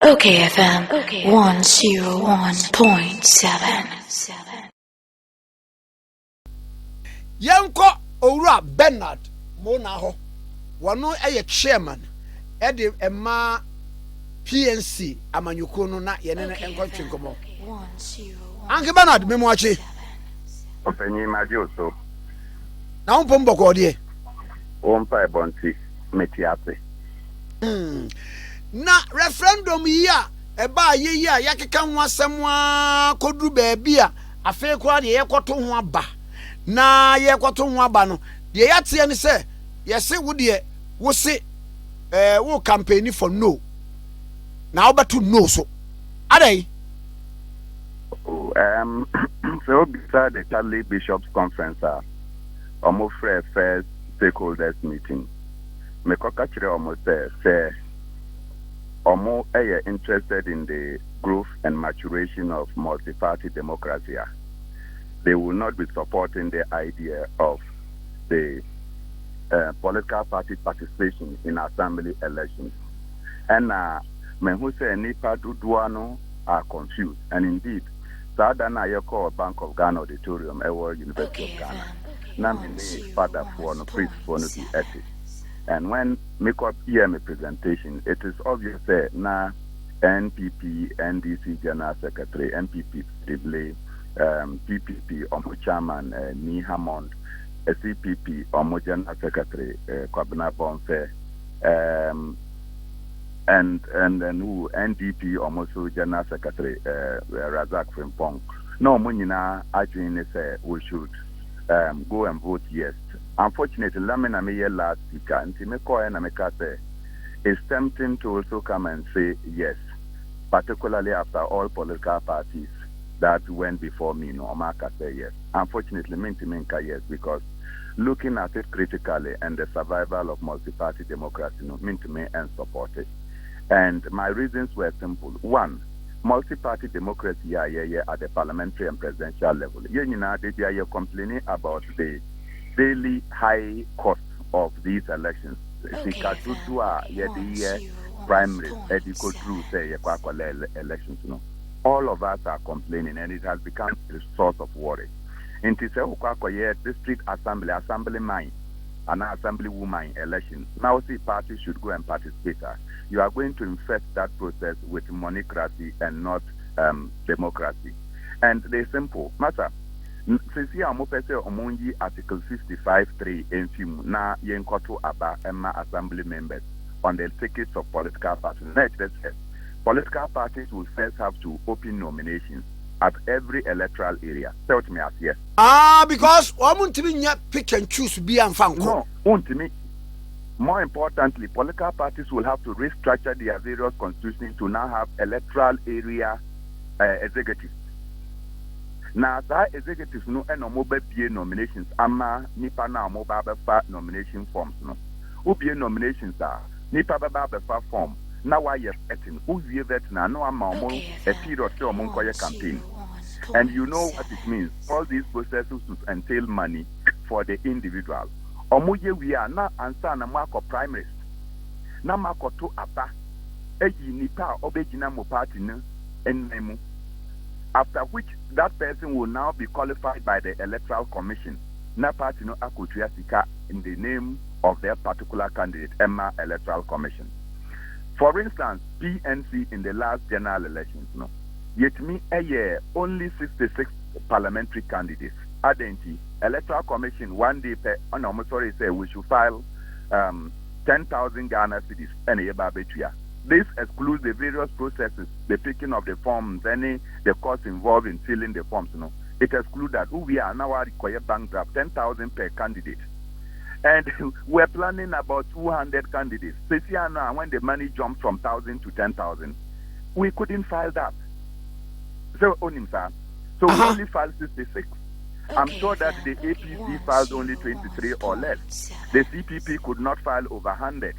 Okay, FM 101.7. Yanko Owura Bernard Monaho. Wano eye chairman. Ede Emma PNC amanyuko no na yene enko twinkomo. Anke Bernard memwachi. Openyi majo so. Na unpo mboko de. Ompa ebonti metiate. Na referendum yi a eba ayeyi a yakeka ho asem a kodru baabi a afa kwa de yekoto ho aba na yekoto ho aba no de yatie ne se yese wo de wo se wo campaign for no na obeto no so adai so beside the Charlie Bishops conference omo first stakeholders meeting me koka kire omo say Omo are interested in the growth and maturation of multi-party democracy. They will not be supporting the idea of the political party participation in assembly elections. And men who say Nipa Duduano are confused. And indeed, Sadana Yoko Bank of Ghana Auditorium, University of Ghana. Namini father for no priest for no ethics. And when make up here my presentation, it is obvious that na NPP, NDC General Secretary, NPP Dibley, PPP Omo Chairman Ni Hammond, CPP Omo General Secretary Kwabena Bonfe, and then who NDP Omo so General Secretary Razak Frimpong. No munina actually say we should go and vote yes. Unfortunately, Lamina me last speaker, and Timeko and Ameka say it's tempting to also come and say yes, particularly after all political parties that went before me, no, Amaka say yes. Unfortunately, Mintiminka yes, because looking at it critically and the survival of multi-party democracy, no, Mintime and support it. And my reasons were simple. One, multi-party democracy at the parliamentary and presidential level. They are complaining about the daily high cost of these elections. Primaries, elections. All of us are complaining, and it has become a source of worry. In district assembly mine, and assembly woman election. Now, see, parties should go and participate. You are going to infest that process with monocracy and not democracy. And they're simple matter. Since you are omongi Article 55(3) enfim na yenkoto aba emma assembly members on the tickets of political parties. Next, political parties will first have to open nominations at every electoral area. Tell me as yes. Because omuntimi pick and choose be and fanko. No, untimi. More importantly, political parties will have to restructure their various constitutions to now have electoral area executives. Now, that executives no and mobile BA nominations, ama nipa na mobile befa nomination forms no. Ubie nominations are nipa befa form. Now why you're vetting? Who's you vetting? No ama a period of campaign. And you know what it means. All these processes to entail money for the individual. Omoye we are na answer na marko primaries. Na marko to aba. Eji nipa obejina mo party no enemu. After which that person will now be qualified by the Electoral Commission. Na party no akutua sika in the name of their particular candidate, Emma Electoral Commission. For instance, PNC in the last general elections, no. Yet me a year only 66 parliamentary candidates. Adenti Electoral Commission one day per sorry say we should file 10,000 Ghana cedis and a babetua. This excludes the various processes, the picking of the forms, the costs involved in filling the forms. No, it excludes that. We are now require bank draft 10,000 per candidate, and we're planning about 200 candidates. This year now, when the money jumped from 1,000 to 10,000, we couldn't file that. So we only filed 66. I'm sure that the APC filed only 23 or less. The CPP could not file over 100.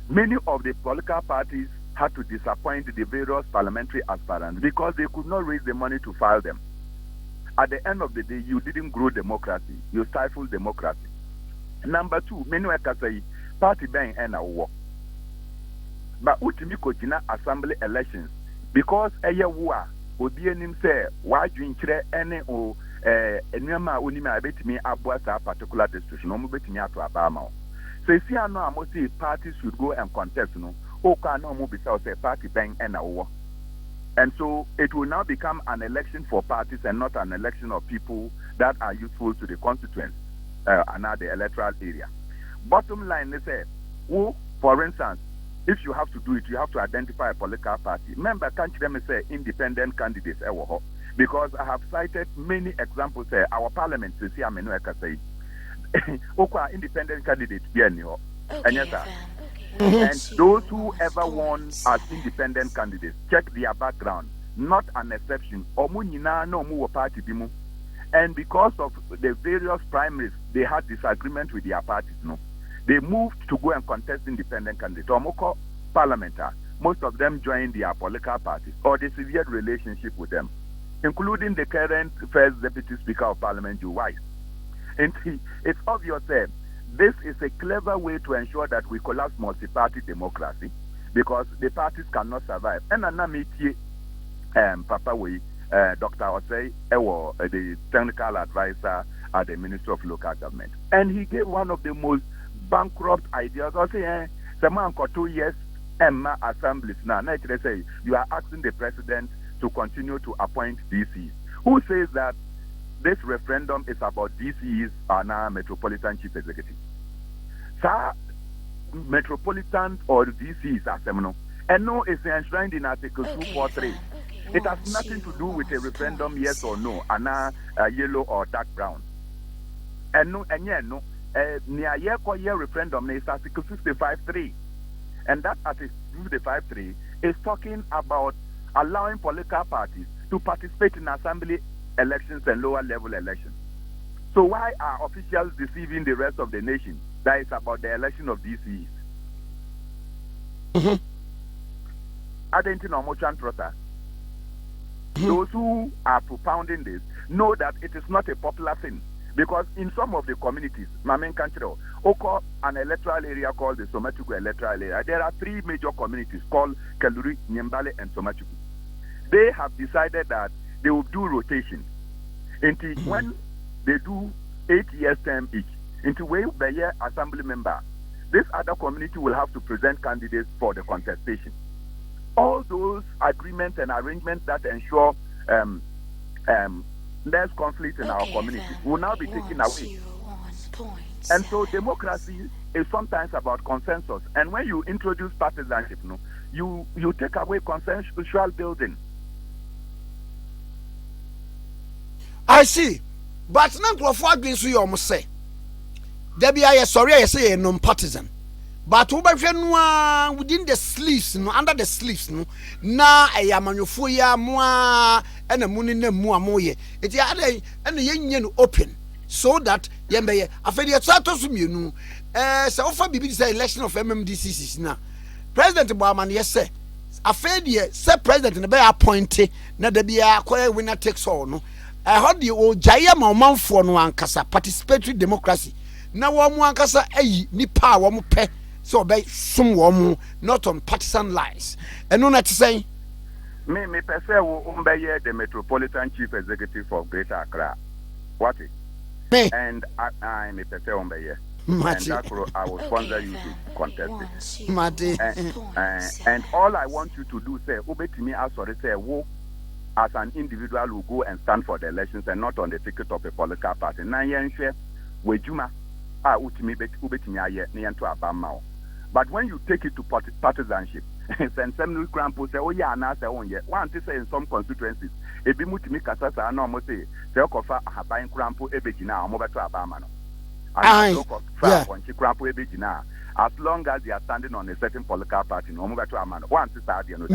Many of the political parties had to disappoint the various parliamentary aspirants because they could not raise the money to file them. At the end of the day, you didn't grow democracy. You stifled democracy. Number two, many workers say party bang and a war. But utimi kojina assembly elections because eye war obi enim say why dream kire ene o enema onima betimi aboa sa particular district no mo betimi ato abama o. So if you know amosi parties should go and contest no o ka no mo bisa say party ben na wo. And so it will now become an election for parties and not an election of people that are useful to the constituents and the electoral area. Bottom line is who, for instance, if you have to do it, you have to identify a political party. Remember, can't you say independent candidates? Because I have cited many examples. Our parliament, you see, I'm in say, independent candidates, and yes, sir. And those who ever won as independent candidates, check their background, not an exception. Party. And because of the various primaries, they had disagreement with their parties. No, they moved to go and contest independent candidates. Omoko parliamentar, most of them joined their political parties or they severed relationship with them, including the current first deputy speaker of parliament, Joe Wise. And it's obvious that this is a clever way to ensure that we collapse multi-party democracy because the parties cannot survive. And Anamiti, Papa Wei, Dr. Osei, the technical advisor at the Ministry of Local Government. And he gave one of the most bankrupt ideas. I say, someone got 2 years Emma assemblies now. They say you are asking the president to continue to appoint DCs. Who says that this referendum is about DCs and now Metropolitan Chief Executive? Sir, Metropolitan or DCs are seminal. And no, it's enshrined in Article 243. It has nothing to do with a referendum, yes or no, and yellow or dark brown. And no, and yeah, no, near year referendum is Article 55.3. And that Article 55.3 is talking about allowing political parties to participate in assembly elections and lower level elections. So why are officials deceiving the rest of the nation that is about the election of DCs? I don't know. Those who are propounding this know that it is not a popular thing because in some of the communities, Mamen Kanchiro, Oko, an electoral area called the Somachuku electoral area, there are 3 major communities called Kaluri, Nyembale, and Somachuku. They have decided that they will do rotation. Until when they do 8 years term each, into where the year assembly member, this other community will have to present candidates for the contestation. All those agreements and arrangements that ensure less conflict in our community will now be taken away. And so democracy is sometimes about consensus. And when you introduce partisanship, you take away consensual building. I see. But now for against you almost say there be I sorry I say non-partisan. But within the sleeves, under the sleeves, na a yamanyofuya moa and a moonin moamoye. It yade and the yen open so that yembe a fair satos munu so far be the election of MMDCs now. President Obama, yes, sir. A fair year, sir, President in the bay appointed, na de be a quiet winner takes all. No, I heard the old Jayama Mount for no ankasa participatory democracy. Now one ankasa nipa one pe. So by some woman not on partisan lines. And no not to say me per se will the Metropolitan Chief Executive of Greater Accra. What is? Me and I may per se and that I will sponsor you to contest it. And all I want you to do say obey me as sorry say wo as an individual will go and stand for the elections and not on the ticket of a political party. Na yen share we juma utimi ubetimi aye na yen to abama. But when you take it to partisanship, and some grandpa say, oh yeah, and I say, oh yeah. One to say in some constituencies, if you mutimi kasasa, no more say, kofa habayin grandpa ebejina, omoba to abamano. And grandpa ebejina, as long as they are standing on a certain political party, no omoba to amano. One to start, you know.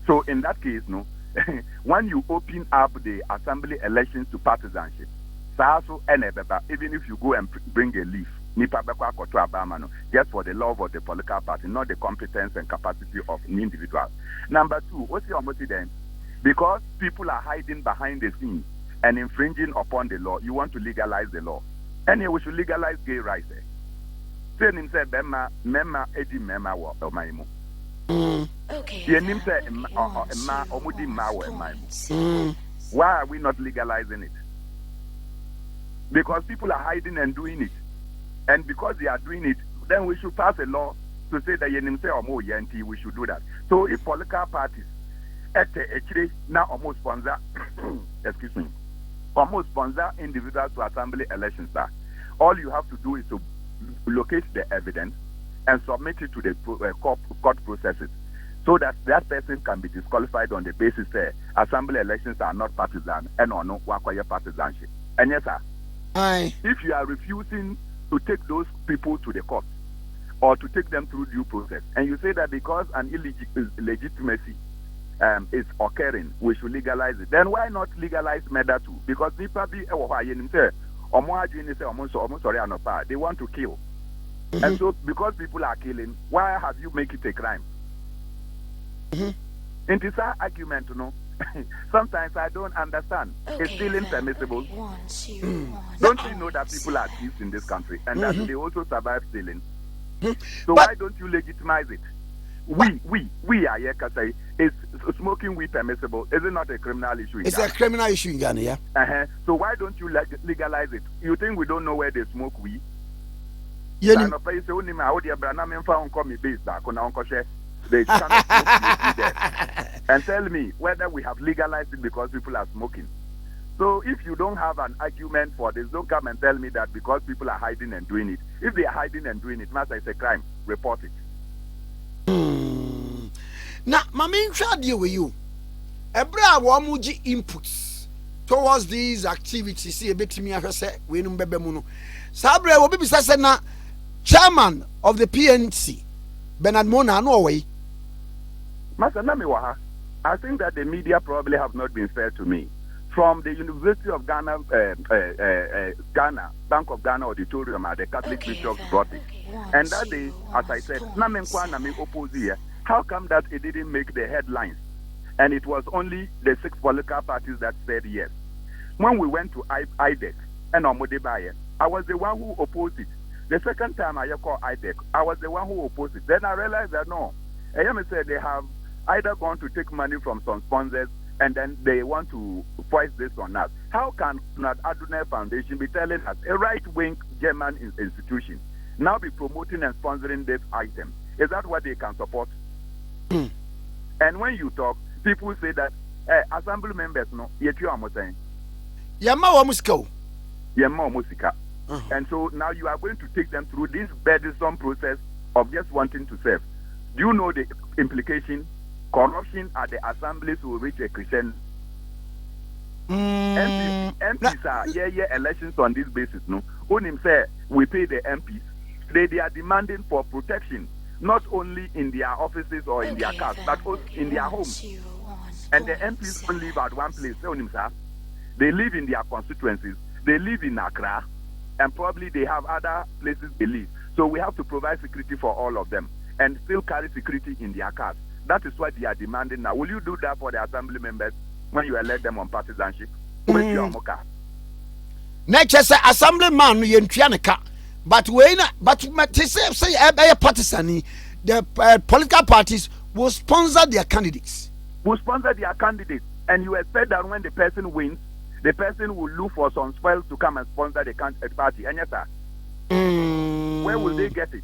So in that case, no, when you open up the assembly elections to partisanship, even if you go and bring a leaf, just for the love of the political party, not the competence and capacity of an individual. Number 2, what's your motive then? Because people are hiding behind the scenes and infringing upon the law, you want to legalize the law. Anyway, we should legalize gay rights. Say him say Bema edi mema wo maimu. Okay. Ye nim say ma omudi ma wo maimu. Why are we not legalizing it? Because people are hiding and doing it. And because they are doing it, then we should pass a law to say that yenim say omo yenti, we should do that. So if political parties actually now almost sponsor excuse me, almost sponsor individuals to assembly elections, all you have to do is to locate the evidence and submit it to the court processes, so that that person can be disqualified on the basis that assembly elections are not partisan and or no acquire partisanship. And yes, sir, if you are refusing to take those people to the court or to take them through due process, and you say that because an illegitimacy is occurring, we should legalize it, then why not legalize murder too? Because people be they want to kill. And so because people are killing, why have you make it a crime? In this argument, you know, sometimes I don't understand. Is stealing permissible? Don't you know that people are thieves in this country and that they also survive stealing? So why don't you legitimize it? We are here because is smoking weed permissible? Is it not a criminal issue? It's a criminal issue in Ghana, yeah. So why don't you legalize it? You think we don't know where they smoke weed? They cannot smoke weed there. And tell me whether we have legalized it because people are smoking. So if you don't have an argument for this, don't come and tell me that because people are hiding and doing it. If they are hiding and doing it, master, it's a crime. Report it. Now, my main deal with you. Ebra wamuji inputs towards these activities. See a bit to me, I say, we no bebe muno. Sabre will be said na chairman of the PNC, Bernard Mona, no way. Master Namiwaha, I think that the media probably have not been fair to me. From the University of Ghana, Ghana, Bank of Ghana auditorium, the Catholic bishops brought it. And that day, as I said, how come that it didn't make the headlines? And it was only the 6 political parties that said yes. When we went to IDEC and Omodebaye, I was the one who opposed it. The second time I called IDEC, I was the one who opposed it. Then I realized that no, AMA said they have either gone to take money from some sponsors and then they want to voice this on us. How can not Adonai Foundation be telling us, a right-wing German institution, now be promoting and sponsoring this item? Is that what they can support? And when you talk, people say that assembly members, no, Yama Musco. Yama Musika. And so now you are going to take them through this burdensome process of just wanting to serve. Do you know the implication? Corruption at the assemblies will reach a crescendo. MPs are elections on this basis. No, Unim say we pay the MPs. They are demanding for protection, not only in their offices or in their cars, but also in their homes. And the MPs don't live at one place. They live in their constituencies. They live in Accra, and probably they have other places they live. So we have to provide security for all of them, and still carry security in their cars. That is what they are demanding now. Will you do that for the assembly members when you elect them on partisanship? Nature say assemblyman no yentuaneka, but say partisan, the political parties will sponsor their candidates. And you expect that when the person wins, the person will look for some spoils to come and sponsor the party. And yes, sir, where will they get it?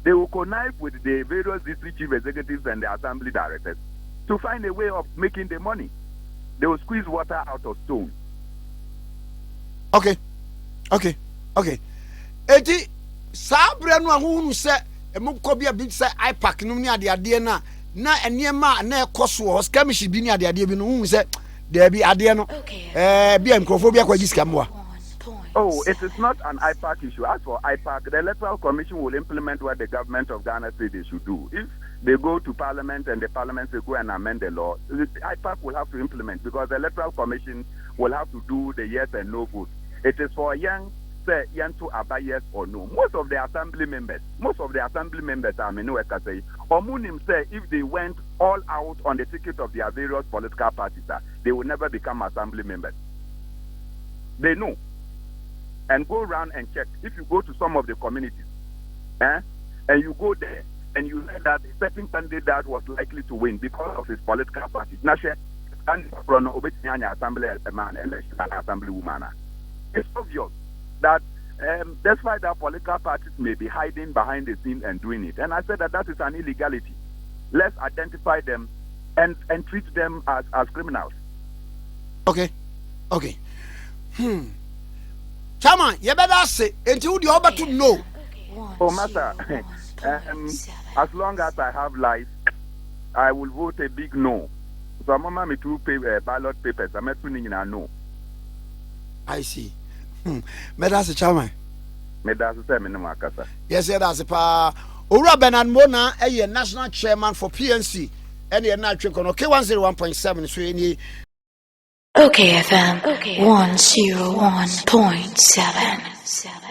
They will connive with the various district chief executives and the assembly directors to find a way of making the money. They will squeeze water out of stone. Okay. Eti sabre no ahunu se emukọ bia bi se ipack no ni ade na enema na ekoso skamishi bi ni ade bi no hu se there be ade no bia microphobia kwa giskam. Oh, it is not an IPAC issue. As for IPAC, the Electoral Commission will implement what the government of Ghana said they should do. If they go to Parliament and the Parliament will go and amend the law, the IPAC will have to implement, because the Electoral Commission will have to do the yes and no vote. It is for young to abide yes or no. Most of the assembly members are Menueka say, Omunim say if they went all out on the ticket of their various political parties, they will never become assembly members. They know. And go around and check. If you go to some of the communities, and you go there and you heard that a certain candidate was likely to win because of his political party. It's obvious that despite that political parties may be hiding behind the scenes and doing it. And I said that is an illegality. Let's identify them and treat them as criminals. Okay. Chairman, you better say until the other to know. Oh, master, as long as I have life, I will vote a big no. So I'm going to two ballot papers. I'm going to no. I see. That's the chairman. That's the yes, that's the Ura Benan Mona, a national chairman for PNC, and a natural K101.7. So any. Okay, FM 101.7.